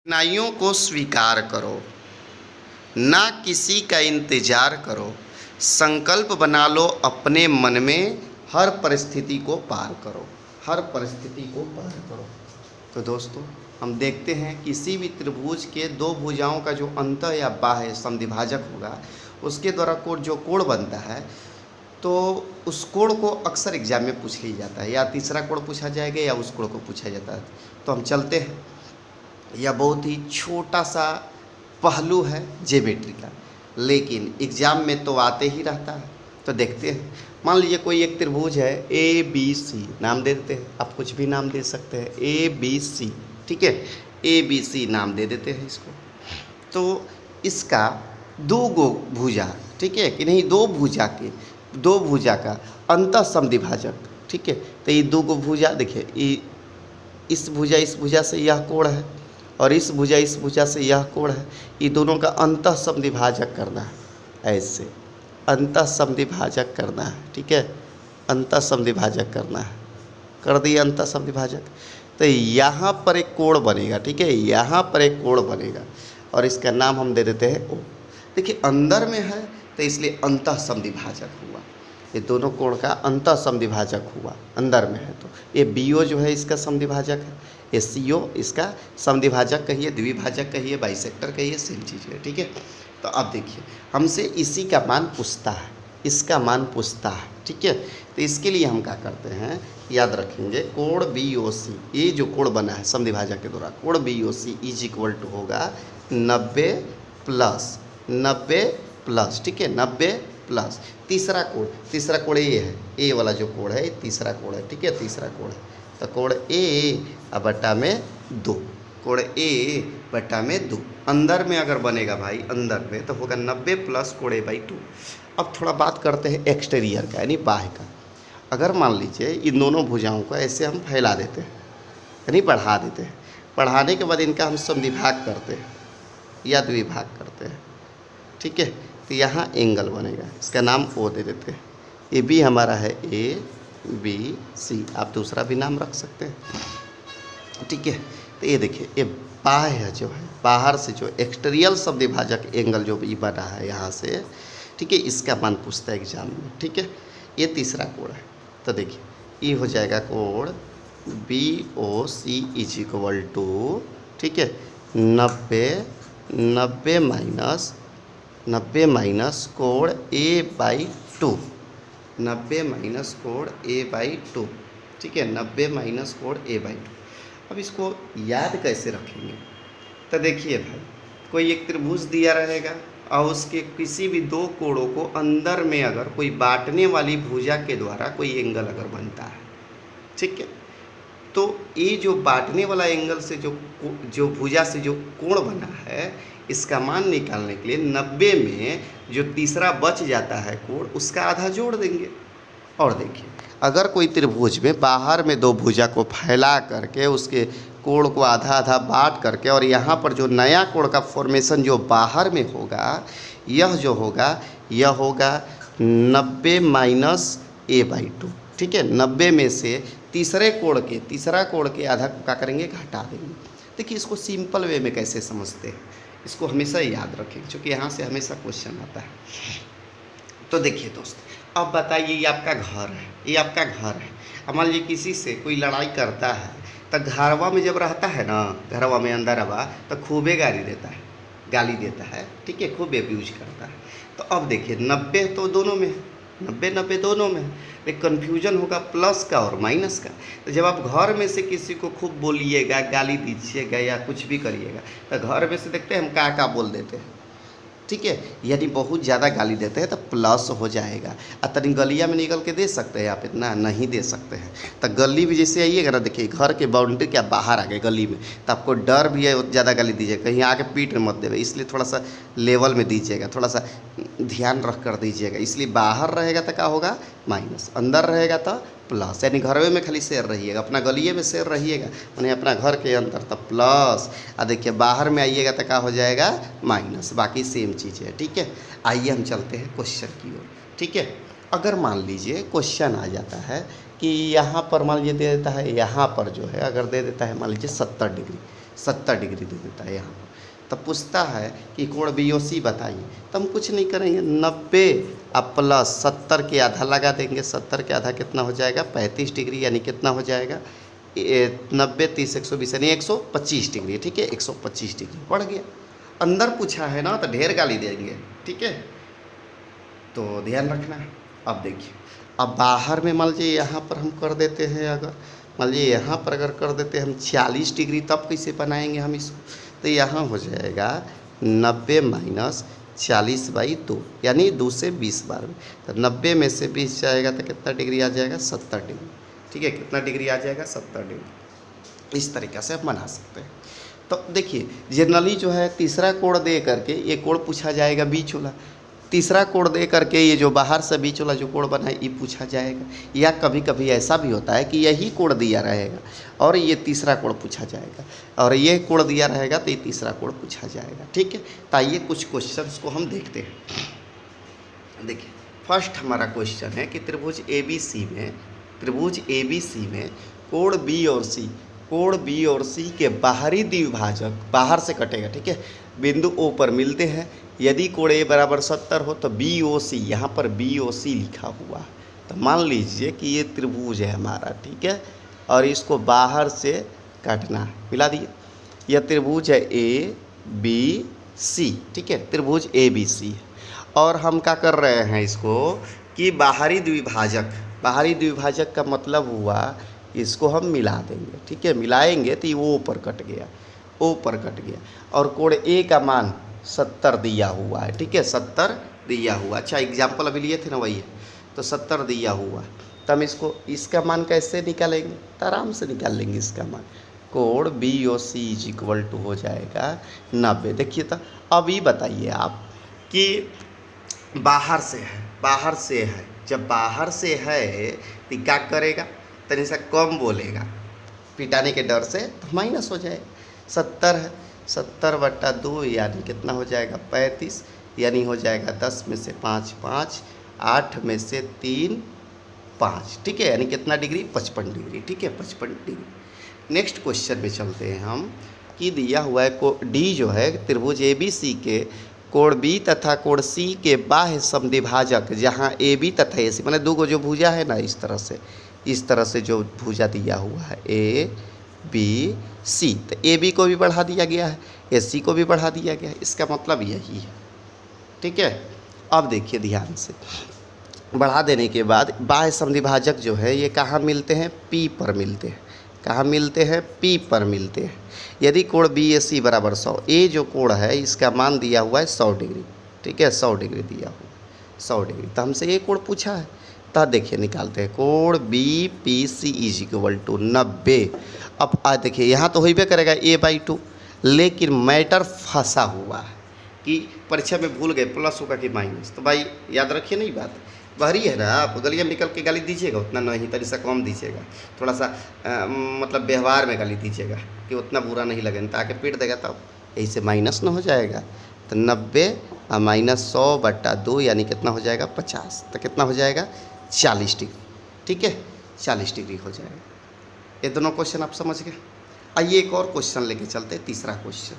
कठिनाइयों को स्वीकार करो, ना किसी का इंतजार करो, संकल्प बना लो अपने मन में, हर परिस्थिति को पार करो, हर परिस्थिति को पार करो। तो दोस्तों, हम देखते हैं किसी भी त्रिभुज के दो भुजाओं का जो अंतः या बाह्य समद्विभाजक होगा, उसके द्वारा जो कोण बनता है, तो उस कोण को अक्सर एग्जाम में पूछ लिया जाता है, या तीसरा कोण पूछा जाएगा या उस कोण को पूछा जाता है। तो हम चलते हैं। यह बहुत ही छोटा सा पहलू है ज्योमेट्री का, लेकिन एग्ज़ाम में तो आते ही रहता है। तो देखते हैं। मान लीजिए कोई एक त्रिभुज है ए बी सी, नाम दे देते हैं, आप कुछ भी नाम दे सकते हैं, ए बी सी, ठीक है, ए बी सी नाम दे देते हैं इसको। तो इसका दो गो भुजा, ठीक है कि नहीं, दो भुजा का अंतः समद्विभाजक, ठीक है। तो ये दो गो भुजा देखिए, इस भुजा से यह कोण है और इस भुजा से यह कोण है। ये दोनों का अंतः समद्विभाजक करना है, ऐसे अंतः समद्विभाजक करना है, ठीक है, अंतः समद्विभाजक करना है। कर दिए अंतः समद्विभाजक। तो यहाँ पर एक कोण बनेगा, ठीक है, यहाँ पर एक कोण बनेगा और इसका नाम हम दे देते हैं ओ। देखिए अंदर में है तो इसलिए अंतः समद्विभाजक हुआ, ये दोनों कोण का अंतः समद्विभाजक हुआ, अंदर में है। तो ये बी ओ जो है इसका समद्विभाजक है, ये सी ओ इसका समद्विभाजक कहिए, द्विभाजक कहिए, बाइसेक्टर कहिए, सेम चीज़ है, ठीक है। तो अब देखिए हमसे इसी का मान पूछता है, इसका मान पूछता है, ठीक है। तो इसके लिए हम क्या करते हैं, याद रखेंगे, कोण बी ओ सी, ये जो कोण बना है समद्विभाजक के द्वारा, कोण B O C is equal to होगा 90 प्लस, ठीक है, 90 प्लस तीसरा कोण ये है, ए वाला जो कोण है ये तीसरा कोण है, ठीक है, तीसरा कोण है। तो कोण ए बटा में 2, कोण ए बटा में 2 अंदर में अगर बनेगा भाई, अंदर में तो होगा 90 प्लस कोण ए बाई 2। अब थोड़ा बात करते हैं एक्सटीरियर का, यानी बाह्य का। अगर मान लीजिए इन दोनों भुजाओं को ऐसे हम फैला देते हैं, यानी बढ़ा देते हैं, बढ़ाने के बाद इनका हम समद्विभाग करते हैं या द्विभाग करते हैं, ठीक है। तो यहाँ एंगल बनेगा, इसका नाम ओ दे देते हैं। ये भी हमारा है ए बी सी, आप दूसरा भी नाम रख सकते हैं, ठीक है। तो ये देखिए, ये बाह्य जो है, बाहर से जो एक्सटीरियर समद्विभाजक एंगल जो भी बना है यहाँ से, ठीक है, इसका मान पूछता है एग्जाम में, ठीक है। ये तीसरा कोण है। तो देखिए ये हो जाएगा कोण B O C is equal to, ठीक है, 90 माइनस कोण ए बाई 2, 90 माइनस कोण ए बाई 2, ठीक है, 90 माइनस कोण ए बाई 2। अब इसको याद कैसे रखेंगे, तो देखिए भाई, कोई एक त्रिभुज दिया रहेगा और उसके किसी भी दो कोणों को अंदर में अगर कोई बांटने वाली भुजा के द्वारा कोई एंगल अगर बनता है, ठीक है, तो ये जो बांटने वाला एंगल से जो भुजा से जो कोण बना है, इसका मान निकालने के लिए 90 में जो तीसरा बच जाता है कोण, उसका आधा जोड़ देंगे। और देखिए अगर कोई त्रिभुज में बाहर में दो भुजा को फैला करके उसके कोण को आधा आधा बांट करके, और यहाँ पर जो नया कोण का फॉर्मेशन जो बाहर में होगा, यह जो होगा यह होगा 90 माइनस ए बाई 2, ठीक है। 90 में से तीसरा कोण के आधा को क्या करेंगे, घटा देंगे। देखिए इसको सिंपल वे में कैसे समझते हैं, इसको हमेशा याद रखें, क्योंकि यहाँ से हमेशा क्वेश्चन आता है। तो देखिए दोस्त, अब बताइए, ये आपका घर है, ये आपका घर है। अब मान लीजिए किसी से कोई लड़ाई करता है, तो घरवा में जब रहता है ना, घरवा में अंदर आवा तो खूबे गाली देता है, ठीक है, खूब अब्यूज करता है। तो अब देखिए 90 तो दोनों में है, 90 दोनों में है, एक कन्फ्यूजन होगा प्लस का और माइनस का। तो जब आप घर में से किसी को खूब बोलिएगा, गाली दीजिएगा या कुछ भी करिएगा, तो घर में से देखते हैं हम क्या बोल देते हैं, ठीक है, यानी बहुत ज़्यादा गाली देते हैं तो प्लस हो जाएगा। तनी गलिया में निकल के दे सकते हैं आप, इतना नहीं दे सकते हैं। तो गली भी जैसे आइएगा ना, देखिए घर के बाउंड्री के बाहर आ गए गली में, तो आपको डर भी है, ज़्यादा गाली दीजिएगा, कहीं आके पीठ में मत देवे, इसलिए थोड़ा सा लेवल में दीजिएगा, थोड़ा सा ध्यान रख कर दीजिएगा। इसलिए बाहर रहेगा तो क्या होगा, माइनस, अंदर रहेगा तो प्लस, यानी घरवे में खाली शेर रहिएगा, अपना गलिए में शेर रहिएगा, यानी अपना घर के अंदर तो प्लस, और देखिए बाहर में आइएगा तो क्या हो जाएगा, माइनस, बाकी सेम चीज़ है, ठीक है। आइए हम चलते हैं क्वेश्चन की ओर, ठीक है। अगर मान लीजिए क्वेश्चन आ जाता है कि यहाँ पर मान लीजिए दे देता है, यहाँ पर जो है अगर दे देता है मान लीजिए 70 डिग्री, 70 डिग्री दे देता है यहाँ पर। तब पूछता है कि कोण BOC बताइए, तो हम कुछ नहीं करेंगे, 90 अब प्लस 70 के आधा लगा देंगे। 70 के आधा कितना हो जाएगा 35 डिग्री, यानी कितना हो जाएगा 90 30 120 यानी 125 डिग्री। ठीक है, 125 डिग्री बढ़ गया। अंदर पूछा है ना तो ढेर गाली देंगे। ठीक है, तो ध्यान रखना। अब देखिए, अब बाहर में मान लीजिए यहाँ पर हम कर देते हैं, अगर मान लीजिए यहाँ पर अगर कर देते हैं हम 40 डिग्री, तब कैसे बनाएंगे हम इसको, तो यहाँ हो जाएगा 90 माइनस 40/2 यानी 2 से 20 बार में, तो 90 में से 20 जाएगा तो कितना डिग्री आ जाएगा 70 डिग्री। ठीक है, कितना डिग्री आ जाएगा 70 डिग्री। इस तरीक़े से आप बना सकते हैं। तो देखिए जनरली जो है तीसरा कोण दे करके ये कोण पूछा जाएगा बीच वाला, तीसरा कोण दे करके ये जो बाहर से बीच वाला जो कोण बना है ये पूछा जाएगा, या कभी कभी ऐसा भी होता है कि यही कोण दिया रहेगा और ये तीसरा कोण पूछा जाएगा, और ये कोण दिया रहेगा तो ये तीसरा कोण पूछा जाएगा। ठीक है, तो आइए कुछ क्वेश्चंस को हम देखते हैं। देखिए फर्स्ट हमारा क्वेश्चन है कि त्रिभुज ABC में कोण B और C के बाहरी द्विभाजक बाहर से कटेगा। ठीक है, बिंदु O पर मिलते हैं। यदि कोण A बराबर 70 हो तो BOC, यहाँ पर BOC लिखा हुआ है, तो मान लीजिए कि ये त्रिभुज है हमारा। ठीक है, और इसको बाहर से काटना है, मिला दिए। यह त्रिभुज है ABC। ठीक है, त्रिभुज ABC है, और हम क्या कर रहे हैं इसको कि बाहरी द्विभाजक का मतलब हुआ इसको हम मिला देंगे। ठीक है, मिलाएंगे तो ये O पर कट गया, और कोण A का मान 70 दिया हुआ है। ठीक है, 70 दिया हुआ। अच्छा एग्जाम्पल अभी लिए थे ना, वही है, तो 70 दिया हुआ है। तो हम इसका मान कैसे निकालेंगे, तो आराम से निकाल लेंगे इसका मान। कोण BOC = हो जाएगा 90। देखिए तो अब ये बताइए आप कि बाहर से है, जब बाहर से है तो क्या करेगा, तनी सा कम बोलेगा, पिटाने के डर से, तो माइनस हो जाएगा। 70 है, 70/2 यानी कितना हो जाएगा 35, यानी हो जाएगा 10 में से 5 5, 8 में से 3 5। ठीक है, यानी कितना डिग्री 55 डिग्री। ठीक है, 55 डिग्री। नेक्स्ट क्वेश्चन में चलते हैं हम कि दिया हुआ है D जो है त्रिभुज ABC के कोण B तथा कोण C के बाह्य समद्विभाजक, जहाँ AB तथा AC माने दो गो जो भुजा है ना, इस तरह से जो भुजा दिया हुआ है ABC, तो AB को भी बढ़ा दिया गया है, AC को भी बढ़ा दिया गया है, इसका मतलब यही है। ठीक है, अब देखिए ध्यान से, बढ़ा देने के बाद बाह्य समद्विभाजक जो है ये कहाँ मिलते हैं, P पर मिलते हैं। कहाँ मिलते हैं, P पर मिलते हैं। यदि कोण BAC बराबर 100, A जो कोण है इसका मान दिया हुआ है 100 डिग्री। ठीक है, 100 डिग्री दिया हुआ है, 100 डिग्री, तो हमसे ये कोण पूछा है, तो देखिए निकालते हैं। कोण BPC = 90। अब देखिए यहाँ तो होइबे करेगा A/2, लेकिन मैटर फंसा हुआ है कि परीक्षा में भूल गए प्लस होगा कि माइनस, तो भाई याद रखिए नहीं बात, बाहरी है ना, आप गलिया में निकल के गाली दीजिएगा, उतना नहीं, तनी सा कम दीजिएगा, थोड़ा सा मतलब व्यवहार में गाली दीजिएगा कि उतना बुरा नहीं लगे, ताकि पीट देगा तब यही से माइनस न हो जाएगा। तो 90 माइनस 100/2 यानी कितना हो जाएगा 50, तो कितना हो जाएगा 40 डिग्री। ठीक है, 40 डिग्री हो जाएगा। ये दोनों क्वेश्चन आप समझ गए। आइए एक और क्वेश्चन लेके चलते हैं, तीसरा क्वेश्चन।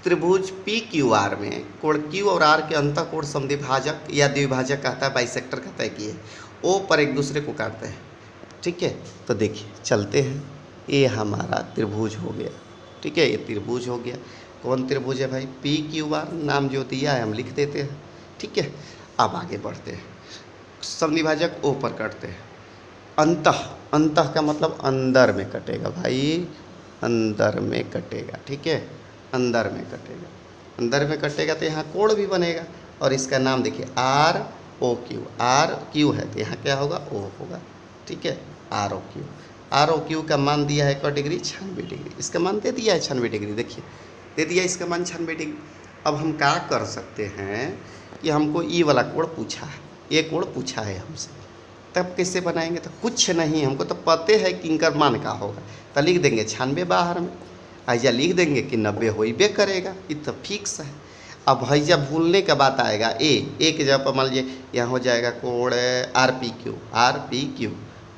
त्रिभुज PQR में कोण Q और R के अंतःकोण समद्विभाजक या द्विभाजक कहता है, बाइसेक्टर कहता है कि ये O पर एक दूसरे को काटते हैं। ठीक है, तो देखिए चलते हैं, ये हमारा त्रिभुज हो गया। ठीक है, ये त्रिभुज हो गया। कौन त्रिभुज है भाई, PQR, नाम जो दिया है हम लिख देते हैं। ठीक है, अब आगे बढ़ते हैं। समद्विभाजक O पर काटते हैं, अंतः का मतलब अंदर में कटेगा भाई, अंदर में कटेगा। ठीक है, अंदर में कटेगा, तो यहाँ कोण भी बनेगा, और इसका नाम देखिए ROQ है, तो यहाँ क्या होगा O होगा। ठीक है, ROQ का मान दिया है 1 डिग्री 96 डिग्री, इसका मान दे दिया है 96 डिग्री। देखिए दे दिया इसका मान 96 डिग्री। अब हम क्या कर सकते हैं कि हमको ये वाला कोण पूछा है, ये कोण पूछा है हमसे, तब कैसे बनाएंगे, तो कुछ नहीं, हमको तो पते है कि इनका मान का होगा, तो लिख देंगे 96 बाहर में, ऐजा लिख देंगे कि 90 होइबे करेगा, ये तो फिक्स है। अब हैजा भूलने का बात आएगा, ए के जगह पर मान लीजिए यहाँ हो जाएगा कोण RPQ,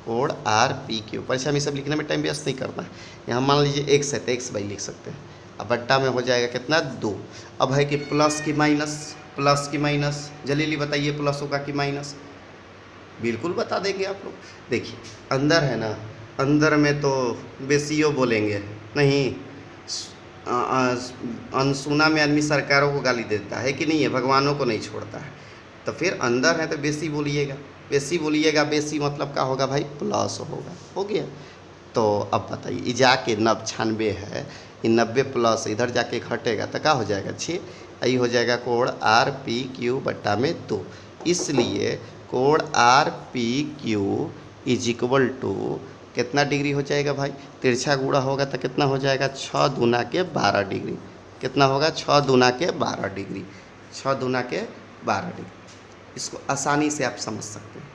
कोण आर पी क्यू। परीक्षा में सब लिखने में टाइम वेस्ट नहीं करना है। यहाँ मान लीजिए एक्स है तो एक्स बाई लिख सकते हैं। अब बट्टा में हो जाएगा कितना 2। अब है कि प्लस की माइनस, जल्दी बताइए प्लस होगा कि माइनस, बिल्कुल बता देंगे आप लोग। देखिए अंदर है ना, अंदर में तो बेसियो बोलेंगे नहीं, अनसुना में आदमी सरकारों को गाली देता है कि नहीं है, भगवानों को नहीं छोड़ता है। तो फिर अंदर है तो बेसी बोलिएगा, बेसी मतलब क्या होगा भाई, प्लस होगा। हो गया। तो अब बताइए ये जाके 96 है, ये 90 प्लस इधर जाके घटेगा तो क्या हो जाएगा 6। यही हो जाएगा कोण आर पी क्यू बट्टा में 2। इसलिए कोण R P Q is equal to कितना डिग्री हो जाएगा भाई, तिरछा गुणा होगा तो कितना हो जाएगा 6 दूना के 12 डिग्री। कितना होगा 6 दूना के 12 डिग्री, 6 दूना के 12 डिग्री। इसको आसानी से आप समझ सकते हैं।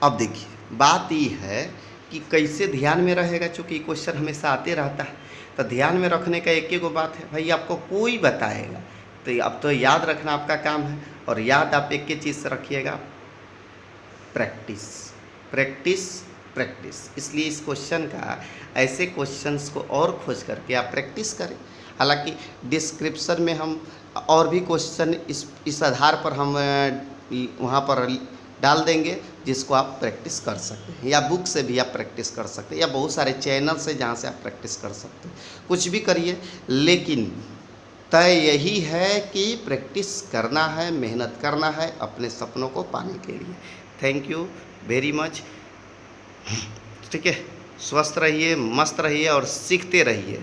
अब देखिए बात ये है कि कैसे ध्यान में रहेगा, चूँकि क्वेश्चन हमेशा आते रहता है। तो ध्यान में रखने का एक ही गो बात है भाई, आपको कोई बताएगा तो अब तो याद रखना आपका काम है। और याद आप एक ही चीज़ से रखिएगा, प्रैक्टिस प्रैक्टिस प्रैक्टिस। इसलिए इस क्वेश्चन का, ऐसे क्वेश्चंस को और खोज करके आप प्रैक्टिस करें। हालांकि डिस्क्रिप्शन में हम और भी क्वेश्चन इस आधार पर हम वहाँ पर डाल देंगे जिसको आप प्रैक्टिस कर सकते हैं, या बुक से भी आप प्रैक्टिस कर सकते हैं, या बहुत सारे चैनल से जहाँ से आप प्रैक्टिस कर सकते हैं। कुछ भी करिए, लेकिन तय यही है कि प्रैक्टिस करना है, मेहनत करना है अपने सपनों को पाने के लिए। Thank you very much. ठीक है, स्वस्थ रहिए, मस्त रहिए और सीखते रहिए।